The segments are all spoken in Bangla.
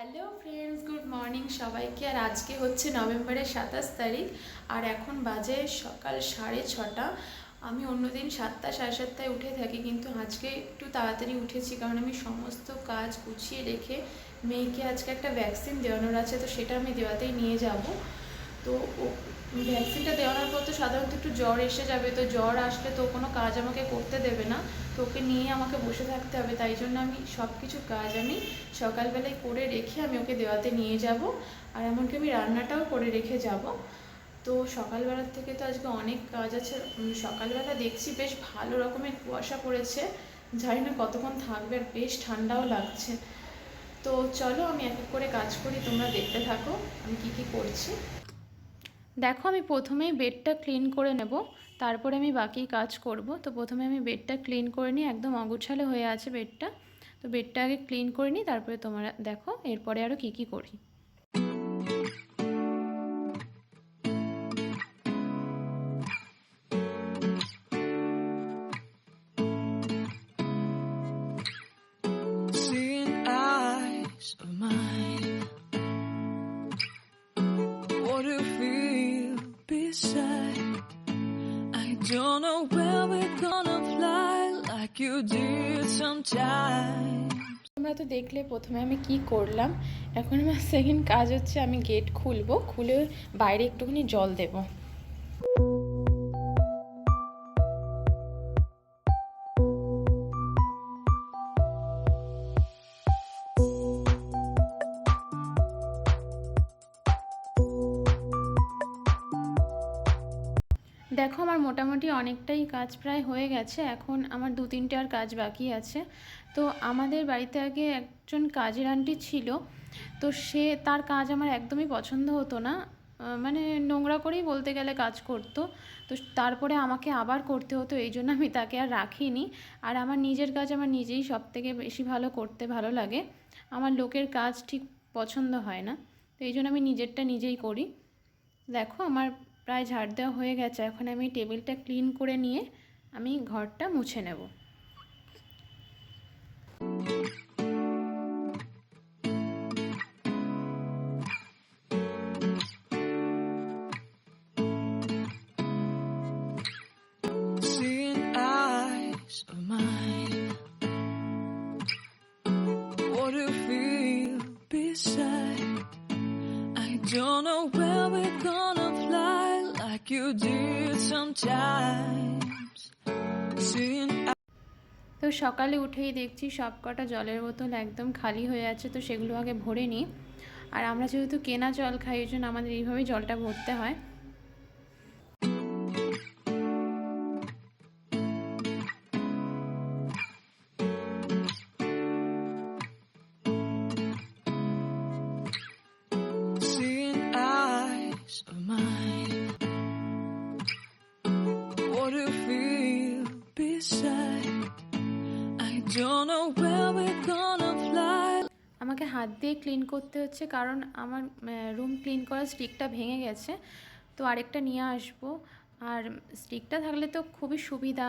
হ্যালো ফ্রেন্ডস, গুড মর্নিং সবাইকে। আর আজকে হচ্ছে নভেম্বরের 27 তারিখ আর এখন বাজে সকাল 6:30। আমি অন্যদিন 7টা 7:30টায় উঠে থাকি, কিন্তু আজকে একটু তাড়াতাড়ি উঠেছি কারণ আমি সমস্ত কাজ গুছিয়ে রেখে মেয়েকে আজকে একটা ভ্যাকসিন দেওয়ানোর আছে, তো সেটা আমি দেওয়াতেই নিয়ে যাব। তো ভ্যাকসিনটা দেওয়ানোর পর তো সাধারণত একটু জ্বর এসে যাবে, তো জ্বর আসলে তো কোনো কাজ আমাকে করতে দেবে না, তো ওকে নিয়ে আমাকে বসে থাকতে হবে। তাই জন্য আমি সব কিছু কাজ আমি সকালবেলায় করে রেখে আমি ওকে দেওয়াতে নিয়ে যাব, আর এমনকি আমি রান্নাটাও করে রেখে যাব। তো সকালবেলার থেকে তো আজকে অনেক কাজ আছে। সকালবেলা দেখছি বেশ ভালো রকমের কুয়াশা পড়েছে, জানি না কতক্ষণ থাকবে, আর বেশ ঠান্ডাও লাগছে। তো চলো আমি এক এক করে কাজ করি, তোমরা দেখতে থাকো আমি কি কি করছি। দেখো, আমি প্রথমেই বেডটা ক্লিন করে নেব, তারপরে আমি বাকি কাজ করব। তো প্রথমে আমি বেডটা ক্লিন করে নিই, একদম অগোছালো হয়ে আছে বেডটা। তো বেডটা আগে ক্লিন করে নিই, তারপরে তোমরা দেখো এরপরে আরও কি কি করি। Don't know where we're gonna fly like you did sometimes. তোমরা তো দেখলে প্রথমে আমি কি করলাম। এখন আমার সেকেন্ড কাজ হচ্ছে আমি গেট খুলবো, খুলে বাইরে একটুখানি জল দেবো। দেখো, আমার মোটামুটি অনেকটাই কাজ প্রায় হয়ে গেছে, এখন আমার 2-3টে আর কাজ বাকি আছে। তো আমাদের বাড়িতে আগে একজন কাজের আন্টি ছিল, তো তার কাজ আমার একদমই পছন্দ হতো না, মানে নোংরা করেই বলতে গেলে কাজ করতো। তো তারপরে আমাকে আবার করতে হতো, এই জন্য আমি তাকে আর রাখিনি। আর আমার নিজের কাজ আমার নিজেই সবথেকে বেশি ভালো করতে ভালো লাগে, আমার লোকের কাজ ঠিক পছন্দ হয় না, তো এই জন্য আমি নিজেরটা নিজেই করি। দেখো, আমার প্রায় ঝাড় দেওয়া হয়ে গেছে, এখন আমি টেবিলটা ক্লিন করে নিয়ে আমি ঘরটা মুছে নেব। Seeing eyes of mine, what do you feel beside? I don't know where we're gonna fly like you did sometimes. Seeing তো সকালে উঠেই দেখছি সব কটা জলের বোতল একদম খালি হয়ে আছে, তো সেগুলো আগে ভরে নিই। আর আমরা যেহেতু কেনা জল খাই, এই জন্য আমাদের এইভাবেই জলটা ভরতে হয়। seeing eyes of mine, what do you feel beside? I don't know where we're gonna fly. আমাকে হাত দিয়ে ক্লিন করতে হচ্ছে কারণ আমার রুম ক্লিন করার স্টিকটা ভেঙে গেছে, তো আরেকটা নিয়ে আসবো। আর স্টিকটা থাকলে তো খুবই সুবিধা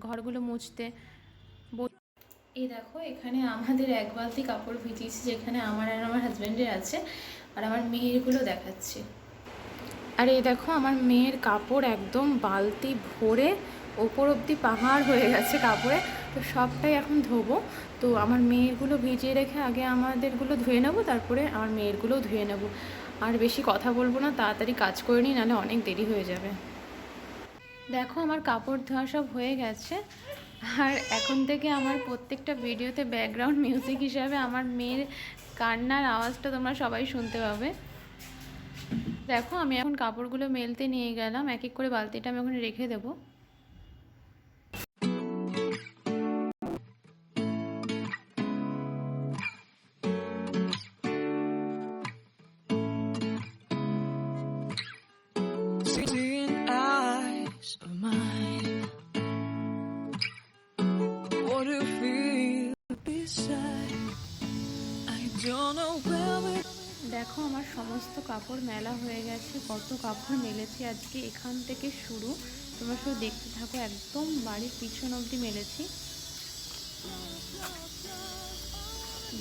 ঘরগুলো মুছতে। এই দেখো, এখানে আমাদের এক বালতি কাপড় ভিজিয়েছি, যেখানে আমার আর আমার হাজব্যান্ডের আছে, আর আমার মেয়েরগুলো দেখাচ্ছি। আর এই দেখো, আমার মেয়ের কাপড় একদম বালতি ভরে ওপর অবধি পাহাড় হয়ে গেছে কাপড়ে, তো সবটাই এখন ধোবো। তো আমার মেয়েরগুলো ভিজিয়ে রেখে আগে আমাদেরগুলো ধুয়ে নেবো, তারপরে আমার মেয়েরগুলোও ধুয়ে নেবো। আর বেশি কথা বলবো না, তাড়াতাড়ি কাজ করে নিই, নাহলে অনেক দেরি হয়ে যাবে। দেখো, আমার কাপড় ধোয়া সব হয়ে গেছে, আর এখন থেকে আমার প্রত্যেকটা ভিডিওতে ব্যাকগ্রাউন্ড মিউজিক হিসাবে আমার মেয়ের কান্নার আওয়াজটা তোমরা সবাই শুনতে পাবে। দেখো, আমি এখন কাপড়গুলো মেলতে নিয়ে গেলাম, এক এক করে বালতিটা আমি ওখানে রেখে দেবো। Seeing eyes of mine, what do you feel beside? I don't know where we're. দেখো, আমার সমস্ত কাপড় মেলা হয়ে গেছে, কত কাপড় মেলেছি আজকে, এখান থেকে শুরু, তোমরা শুধু দেখতে থাকো, একদম বাড়ির পিছন অবধি মেলেছি।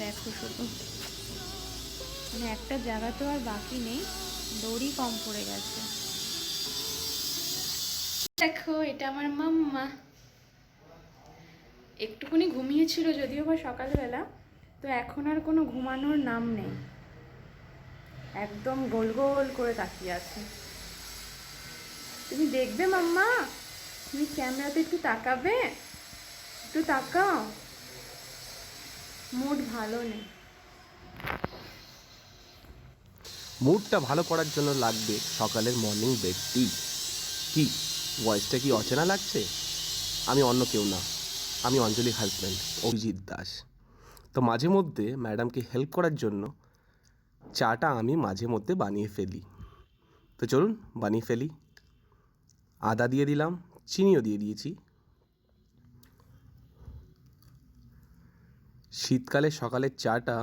দেখো শুধু। মানে একটা জায়গা তো আর বাকি নেই, দড়ি কম পড়ে গেছে। দেখো এটা আমার মাম্মা, একটুখানি ঘুমিয়েছিল যদিও বা সকালবেলা, তো এখন আর কোনো ঘুমানোর নাম নেই, একদম গোল গোল করে তাকিয়ে আছে। তুমি দেখবে মাম্মা, তুমি ক্যামেরাতে একটু তাকাবে, একটু তাকাও, মুড ভালো নেই। মুডটা ভালো করার জন্য লাগবে সকালের মর্নিং ব্রেক টি। কি ভয়েসটা কি অচেনা লাগছে? আমি অন্য কেউ না, আমি অঞ্জলি হাজব্যান্ড অভিজিৎ দাস। তো মাঝে মধ্যে ম্যাডামকে হেল্প করার জন্য চাটা আমি মাঝে মধ্যে বানিয়ে ফেলি। তো চলুন বানিয়ে ফেলি। আদা দিয়ে দিলাম, চিনিও দিয়ে দিয়েছি। শীতকালে সকালের চাটা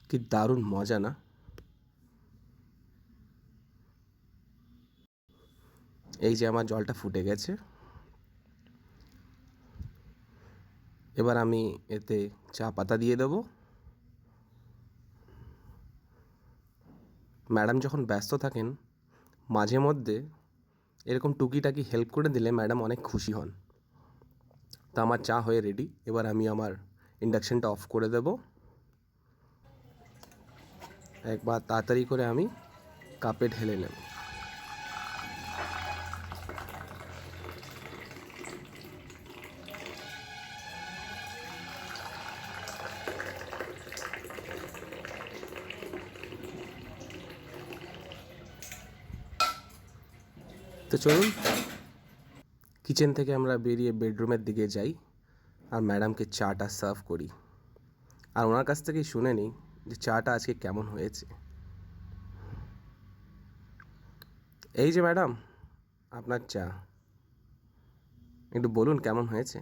কি দারুণ মজা না? এই যে আমার জলটা ফুটে গেছে, এবার আমি এতে চা পাতা দিয়ে দেবো। ম্যাডাম যখন ব্যস্ত থাকেন মাঝে মধ্যে এরকম টুকিটাকি হেল্প করে দিলে ম্যাডাম অনেক খুশি হন। তা আমার চা হয়ে রেডি, এবার আমি আমার ইন্ডাকশানটা অফ করে দেব। একবার তাড়াতাড়ি করে আমি কাপে ঢেলে নেব। তো চলুন কিচেন থেকে আমরা বেরিয়ে বেডরুমের দিকে যাই আর ম্যাডামকে চাটা সার্ভ করি, আর ওনার কাছ থেকেই শুনে নিই যে চাটা আজকে কেমন হয়েছে। এই যে ম্যাডাম, আপনার চা, একটু বলুন কেমন হয়েছে।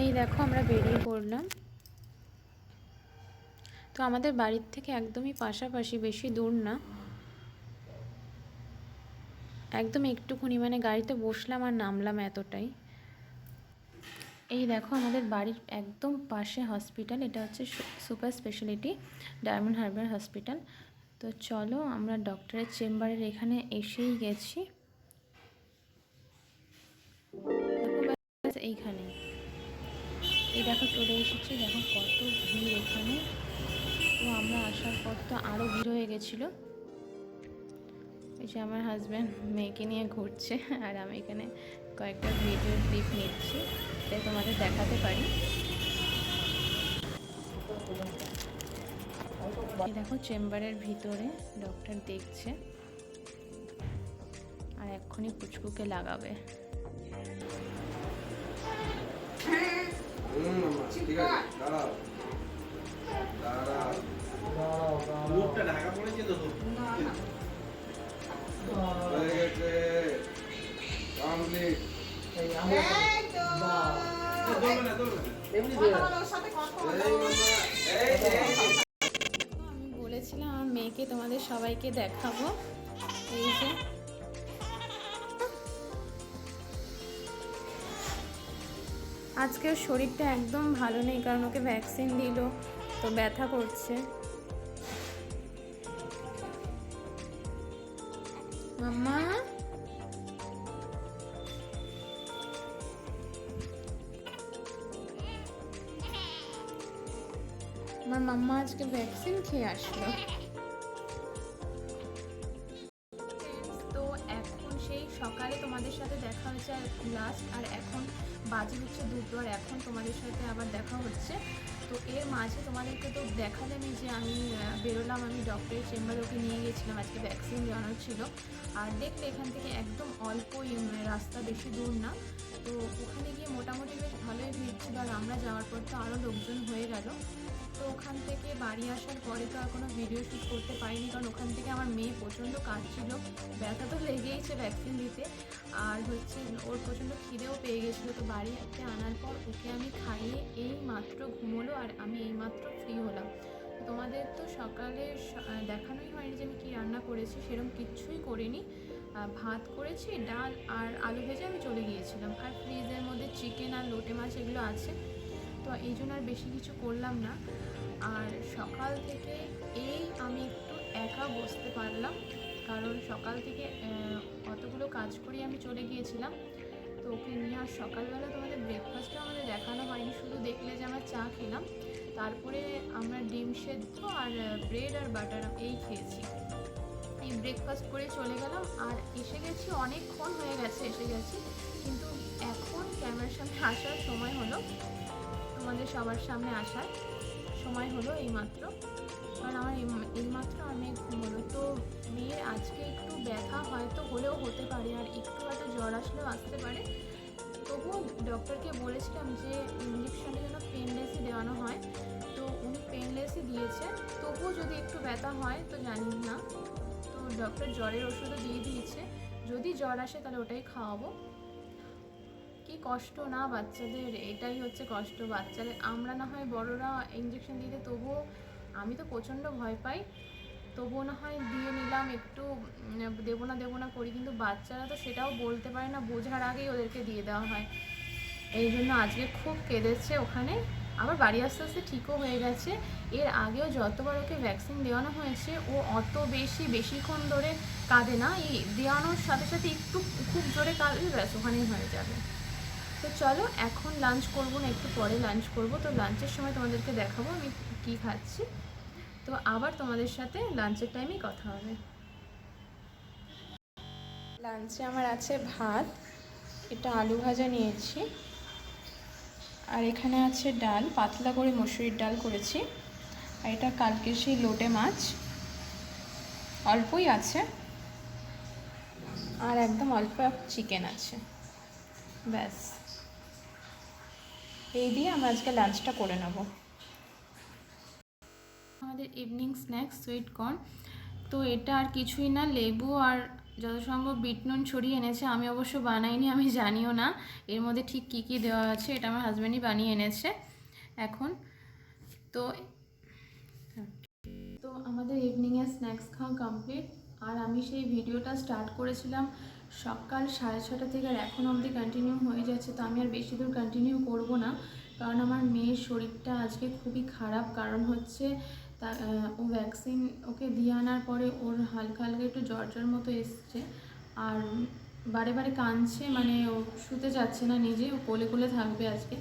এই দেখো আমরা বেরিয়ে পড়লাম। তো আমাদের বাড়ির থেকে একদমই পাশাপাশি, বেশি দূর না, একদম একটুখানি, মানে গাড়িতে বসলাম আর নামলাম এতটাই। এই দেখো আমাদের বাড়ির একদম পাশে হসপিটাল, এটা হচ্ছে super speciality diamond Harbour hospital. তো চলো আমরা ডক্টরের চেম্বারের এখানে এসেই গেছি। দেখো এইখানে, এই দেখো চলে এসেছি, দেখো কত ভিড় এখানে। তো আমরা আসার পর তো আরও ভিড় হয়ে গেছিলো। এই যে আমার হাজব্যান্ড মেয়েকে নিয়ে ঘুরছে আর আমি এখানে কয়েকটা ভিডিও ক্লিপ নিচ্ছি, তাই তোমাদের দেখাতে পারি। এই দেখো চেম্বারের ভিতরে ডক্টর দেখছে আর এক্ষুনি পুচকুকে লাগাবে। আমি বলেছিলাম আমার মেয়েকে তোমাদের সবাইকে দেখাবো। এই যে আজকের শরীরটা একদম ভালো নেই, কারণ ওকে ভ্যাকসিন দিল, তো ব্যথা করছে। মাম্মা আমার মাম্মা আজকে ভ্যাকসিন খেয়ে আসলো। তো এখন সেই সকালে তোমাদের সাথে দেখা হয়েছে আর লাস্ট, আর এখন বাজে হচ্ছে 2টো, আর এখন তোমাদের সাথে আবার দেখা হচ্ছে। তো এর মাঝে তোমাদেরকে তো দেখালামই যে আমি বেরোলাম, আমি ডক্টরের চেম্বারে ওকে নিয়ে গেছিলাম, আজকে ভ্যাকসিন দেওয়ানো ছিল। আর দেখতে এখান থেকে একদম অল্পই রাস্তা, বেশি দূর না। তো ওখানে গিয়ে মোটামুটি বেশ ভালোই ভিড় ছিল, আর আমরা যাওয়ার পর তো আরও লোকজন হয়ে গেল। তো ওখান থেকে বাড়ি আসার পরে তো আর কোনো ভিডিও শ্যুট করতে পারিনি, কারণ ওখান থেকে আমার মেয়ে প্রচণ্ড কাঁদছিল, ব্যথা তো লেগেইছে ভ্যাকসিন দিতে, আর হচ্ছে ওর প্রচণ্ড খিদেও পেয়ে গেছিলো। তো বাড়িতে আনার পর ওকে আমি খাইয়ে এই মাত্র ঘুমোলো আর আমি এই মাত্র ফ্রি হলাম। তোমাদের তো সকালে দেখানোই হয়নি যে আমি কী রান্না করেছি, সেরকম কিচ্ছুই করিনি। ভাত করেছি, ডাল আর আলু ভেজে আমি চলে গিয়েছিলাম, আর ফ্রিজের মধ্যে চিকেন আর লোটে মাছ এগুলো আছে, তো এই জন্য আর বেশি কিছু করলাম না। আর সকাল থেকে এই আমি একটু একা বসতে পারলাম, কারণ সকাল থেকে অতগুলো কাজ করেই আমি চলে গিয়েছিলাম। তো ওকে নিয়ে আর সকালবেলা তোমাদের ব্রেকফাস্টও আমাদের দেখানো হয়নি, শুধু দেখলে যে আমরা চা খেলাম, তারপরে আমরা ডিম সেদ্ধ আর ব্রেড আর বাটার এই খেয়েছি। এই ব্রেকফাস্ট করে চলে গেলাম, আর এসে গেছি অনেকক্ষণ হয়ে গেছে এসে গেছি, কিন্তু এখন ক্যামেরার সামনে আসার সময় হলো, তোমাদের সবার সামনে আসার সময় হলো এইমাত্র, কারণ আমার এইমাত্র অনেক ঘুমোলো। তো মেয়ের আজকে একটু ব্যথা হয়তো হলেও হতে পারে, আর একটু হয়তো জ্বর আসলেও আসতে পারে। তবুও ডক্টরকে বলেছিলাম যে ইঞ্জেকশনের জন্য পেনলেসই দেওয়ানো হয়, তো উনি পেনলেসই দিয়েছে। তবুও যদি একটু ব্যথা হয় তো জানি না, তো ডক্টর জ্বরের ওষুধও দিয়ে দিয়েছে, যদি জ্বর আসে তাহলে ওটাই খাওয়াবো। কি কষ্ট না বাচ্চাদের, এটাই হচ্ছে কষ্ট বাচ্চাদের। আমরা না হয় বড়রা ইঞ্জেকশন দিতে, তবুও আমি তো প্রচণ্ড ভয় পাই, তবুও না হয় দিয়ে নিলাম, একটু দেবো না করি, কিন্তু বাচ্চারা তো সেটাও বলতে পারে না, বোঝার আগেই ওদেরকে দিয়ে দেওয়া হয়। এই জন্য আজকে খুব কেঁদেছে ওখানে, আবার বাড়ি আস্তে আস্তে ঠিকও হয়ে গেছে। এর আগেও যতবার ওকে ভ্যাকসিন দেওয়ানো হয়েছে ও অত বেশিক্ষণ ধরে কাঁদে না, এই দেওয়ানোর সাথে সাথে একটু খুব জোরে কাঁদলে ব্যাস ওখানেই হয়ে যাবে। তো চলো এখন লাঞ্চ করবো না, একটু পরে লাঞ্চ করব, তো লাঞ্চের সময় তোমাদেরকে দেখাবো আমি কী খাচ্ছি। তো আবার তোমাদের সাথে লাঞ্চের টাইমেই কথা হবে। লাঞ্চে আমার আছে ভাত, এটা আলু ভাজা নিয়েছি, আর এখানে আছে ডাল, পাতলা করে মসুরির ডাল করেছি, আর এটা কালকে সেই লোটে মাছ অল্পই আছে, আর একদম অল্প চিকেন আছে, ব্যাস এই দিয়ে আমরা আজকে লাঞ্চটা করে নেব। আমাদের ইভিনিং স্ন্যাক্স সুইট কর্ন, তো এটা আর কিছুই না, লেবু আর যত সম্ভব বিট নুন ছড়িয়ে এনেছে, আমি অবশ্য বানাইনি, আমি জানিও না এর মধ্যে ঠিক কী কী দেওয়া আছে, এটা আমার হাজব্যান্ডই বানিয়ে এনেছে এখন। তো আমাদের ইভিনিংয়ে স্ন্যাক্স খাওয়া কমপ্লিট, আর আমি সেই ভিডিওটা স্টার্ট করেছিলাম সকাল 6:30 থেকে, আর এখন অবধি কন্টিনিউ হয়ে যাচ্ছে। তো আমি আর বেশি দূর কন্টিনিউ করব না, কারণ আমার মেয়ের শরীরটা আজকে খুবই খারাপ, কারণ হচ্ছে ও ভ্যাকসিন ওকে দিয়ে আনার পরে ওর হালকা একটু জ্বর মতো এসছে, আর বারে কাঁদছে, মানে ও শুতে যাচ্ছে না নিজে, ও কোলে থাকবে আজকে।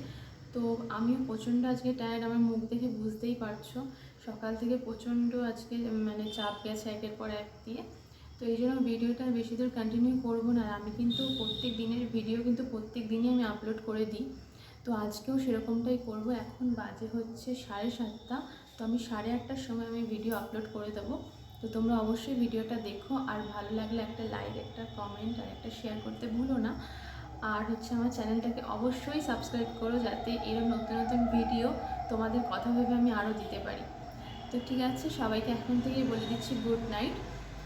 তো আমিও প্রচণ্ড আজকে টায়ার্ড, আমার মুখ দেখে বুঝতেই পারছো, সকাল থেকে প্রচণ্ড আজকে মানে চাপ গেছে একের পর এক দিয়ে। তো এই জন্য ভিডিওটা বেশি দূর কন্টিনিউ করবো না, আর আমি কিন্তু প্রত্যেক দিনের ভিডিও কিন্তু প্রত্যেক দিনই আমি আপলোড করে দিই, তো আজকেও সেরকমটাই করব। এখন বাজে হচ্ছে 7:30, তো আমি 8:30টার সময় আমি ভিডিও আপলোড করে দেবো। তো তোমরা অবশ্যই ভিডিওটা দেখো, আর ভালো লাগলে একটা লাইক, একটা কমেন্ট আর একটা শেয়ার করতে ভুলো না, আর হচ্ছে আমার চ্যানেলটাকে অবশ্যই সাবস্ক্রাইব করো, যাতে এরকম নতুন ভিডিও তোমাদের কথা ভেবে আমি আরও দিতে পারি। তো ঠিক আছে, সবাইকে এখন থেকেই বলে দিচ্ছি গুড নাইট।